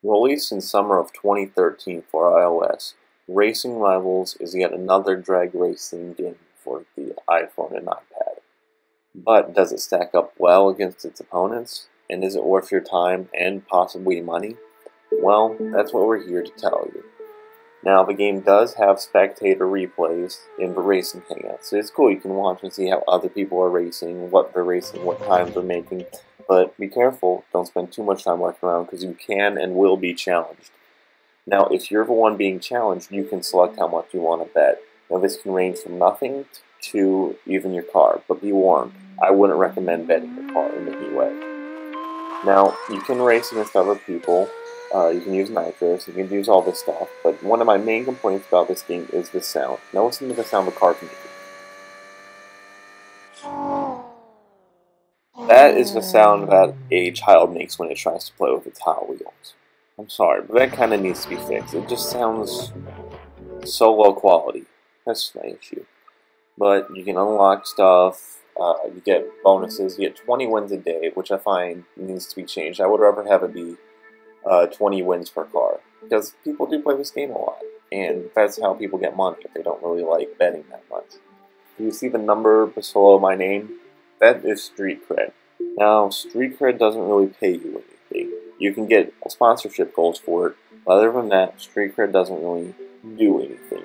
Released in summer of 2013 for iOS, Racing Rivals is yet another drag racing game for the iPhone and iPad. But does it stack up well against its opponents? And is it worth your time and possibly money? Well, that's what we're here to tell you. Now, the game does have spectator replays in the racing hangouts, so it's cool. You can watch and see how other people are racing, what they're racing, what times they're making. But be careful, don't spend too much time walking around because you can and will be challenged. Now, if you're the one being challenged, you can select how much you want to bet. Now, this can range from nothing to even your car, but be warned, I wouldn't recommend betting your car in any way. Now, you can race against other people. You can use nitrous, you can use all this stuff, but one of my main complaints about this game is the sound. Now listen to the sound the cars make. That is the sound that a child makes when it tries to play with its Hot Wheels. I'm sorry, but that kind of needs to be fixed. It just sounds so low quality. That's my issue. But you can unlock stuff, you get bonuses, you get 20 wins a day, which I find needs to be changed. I would rather have it be 20 wins per car, because people do play this game a lot, and that's how people get money if they don't really like betting that much. Do you see the number below my name? That is street cred. Now, street cred doesn't really pay you anything. You can get sponsorship goals for it, but other than that, street cred doesn't really do anything.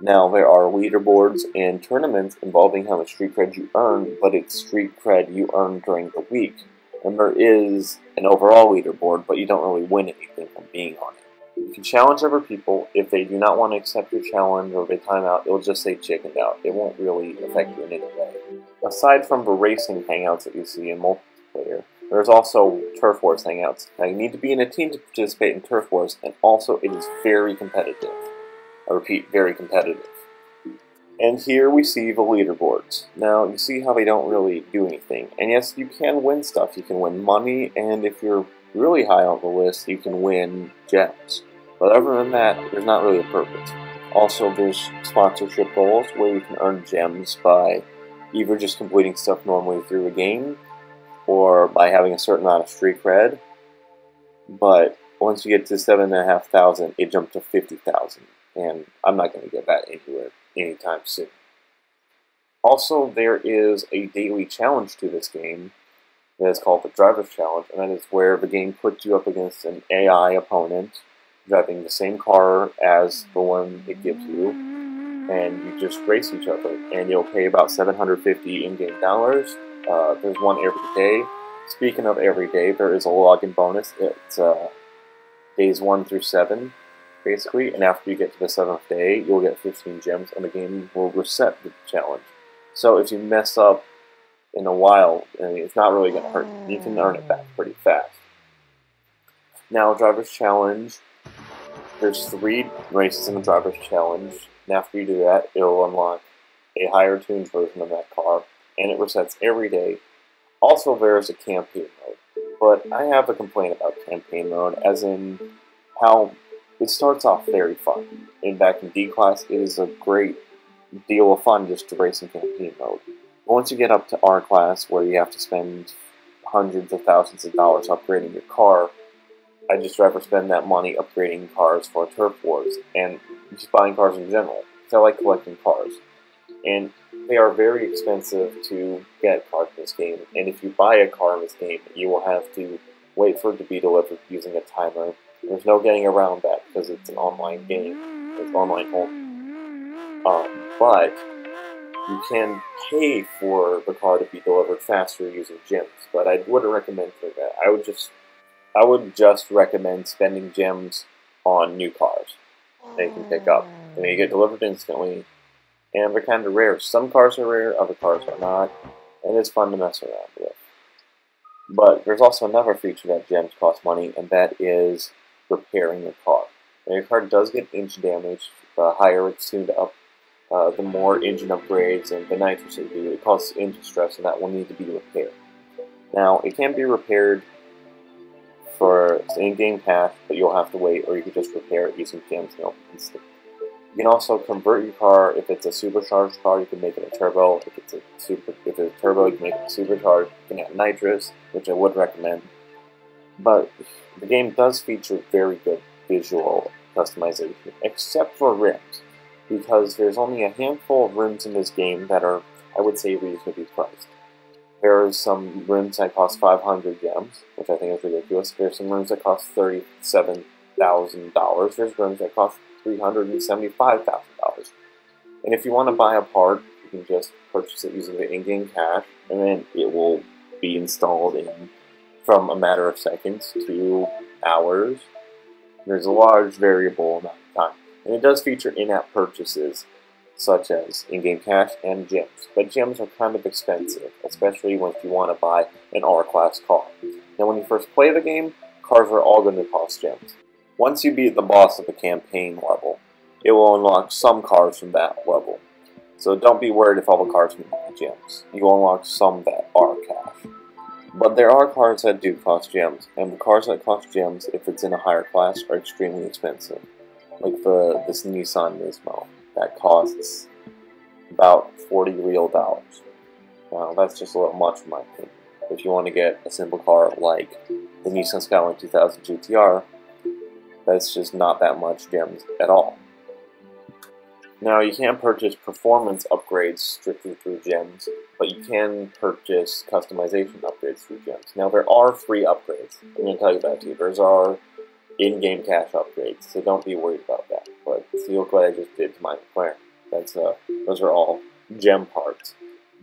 Now, there are leaderboards and tournaments involving how much street cred you earn, but it's street cred you earn during the week. And there is an overall leaderboard, but you don't really win anything from being on it. You can challenge other people. If they do not want to accept your challenge or they time out, it'll just say chickened out. It won't really affect you in any way. Aside from the racing hangouts that you see in multiplayer, there's also Turf Wars hangouts. Now, you need to be in a team to participate in Turf Wars, and also it is very competitive. I repeat, very competitive. And here we see the leaderboards. Now, you see how they don't really do anything. And yes, you can win stuff. You can win money, and if you're really high on the list, you can win gems. But other than that, there's not really a purpose. Also, there's sponsorship goals where you can earn gems by either just completing stuff normally through the game, or by having a certain amount of street cred. But once you get to 7,500, it jumped to 50,000. And I'm not going to get that anywhere anytime soon. Also, there is a daily challenge to this game that is called the Driver's Challenge, and that is where the game puts you up against an AI opponent driving the same car as the one it gives you, and you just race each other, and you'll pay about $750 in-game dollars. There's one every day. Speaking of every day, there is a login bonus. It's days 1 through 7. Basically, and after you get to the 7th day, you'll get 15 gems, and the game will reset the challenge. So if you mess up in a while, it's not really going to hurt you. You can earn it back pretty fast. Now, Driver's Challenge, there's 3 races in the Driver's Challenge, and after you do that, it'll unlock a higher tuned version of that car, and it resets every day. Also, there's a campaign mode, but I have a complaint about campaign mode, as in how it starts off very fun. And back in D class, it is a great deal of fun just to race in campaign mode. But once you get up to R class, where you have to spend hundreds of thousands of dollars upgrading your car, I just rather spend that money upgrading cars for Turf Wars, and just buying cars in general, because I like collecting cars. And they are very expensive to get cars in this game, and if you buy a car in this game, you will have to wait for it to be delivered using a timer. There's no getting around that because it's an online game. It's online only. But you can pay for the car to be delivered faster using gems. But I wouldn't recommend doing that. I would just recommend spending gems on new cars that you can pick up. And they get delivered instantly. And they're kind of rare. Some cars are rare, other cars are not. And it's fun to mess around with. But there's also another feature that gems cost money, and that is repairing your car. When your car does get engine damage, the higher it's tuned up, the more engine upgrades and the nitrous it do, it causes engine stress, and that will need to be repaired. Now, it can be repaired for an in-game path, but you'll have to wait, or you can just repair it using gems instant. You can also convert your car. If it's a supercharged car, you can make it a turbo. If it's a turbo, you can make it a supercharged. You can add nitrous, which I would recommend. But the game does feature very good visual customization, except for rims, because there's only a handful of rims in this game that are, I would say, reasonably priced. There are some rims that cost 500 gems, which I think is ridiculous. There's some rims that cost $37,000. There's rims that cost $375,000. And if you want to buy a part, you can just purchase it using the in-game cash, and then it will be installed in from a matter of seconds to hours. There's a large variable amount of time. And it does feature in-app purchases, such as in-game cash and gems. But gems are kind of expensive, especially if you want to buy an R-Class car. Now when you first play the game, cars are all going to cost gems. Once you beat the boss of the campaign level, it will unlock some cars from that level. So don't be worried if all the cars need gems. You will unlock some that are cash. But there are cars that do cost gems, and the cars that cost gems, if it's in a higher class, are extremely expensive. Like this Nissan Nismo, that costs about 40 real dollars. Now, that's just a little much in my opinion. If you want to get a simple car like the Nissan Skyline 2000 GTR, that's just not that much gems at all. Now, you can't purchase performance upgrades strictly through gems, but you can purchase customization upgrades through gems. Now, there are free upgrades. I'm going to tell you that too. There's our in-game cash upgrades, so don't be worried about that. But see what I just did to my McLaren. Those are all gem parts.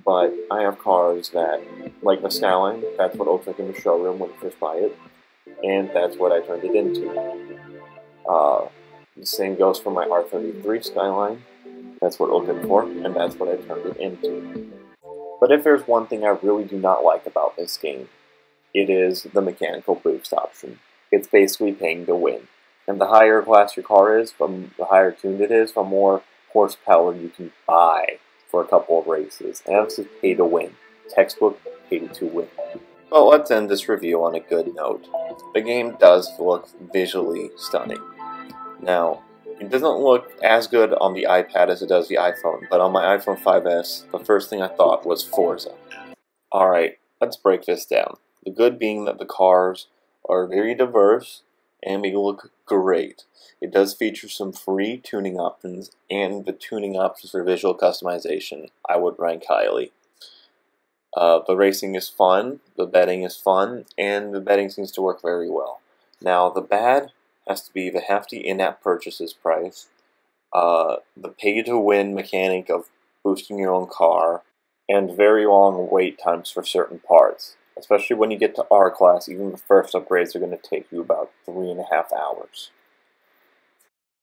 But I have cars that, like the Skyline, that's what it looks like in the showroom when you first buy it, and that's what I turned it into. The same goes for my R33 Skyline. That's what it looked good for, and that's what I turned it into. But if there's one thing I really do not like about this game, it is the mechanical boost option. It's basically paying to win. And the higher class your car is, the higher tuned it is, the more horsepower you can buy for a couple of races. And that's just pay to win. Textbook pay to win. But let's end this review on a good note. The game does look visually stunning. Now, it doesn't look as good on the iPad as it does the iPhone, but on my iPhone 5S, the first thing I thought was Forza. Alright, let's break this down. The good being that the cars are very diverse, and they look great. It does feature some free tuning options, and the tuning options for visual customization I would rank highly. The racing is fun, the betting is fun, and the betting seems to work very well. Now, the bad has to be the hefty in-app purchases price, the pay-to-win mechanic of boosting your own car, and very long wait times for certain parts. Especially when you get to R-Class, even the first upgrades are going to take you about 3.5 hours.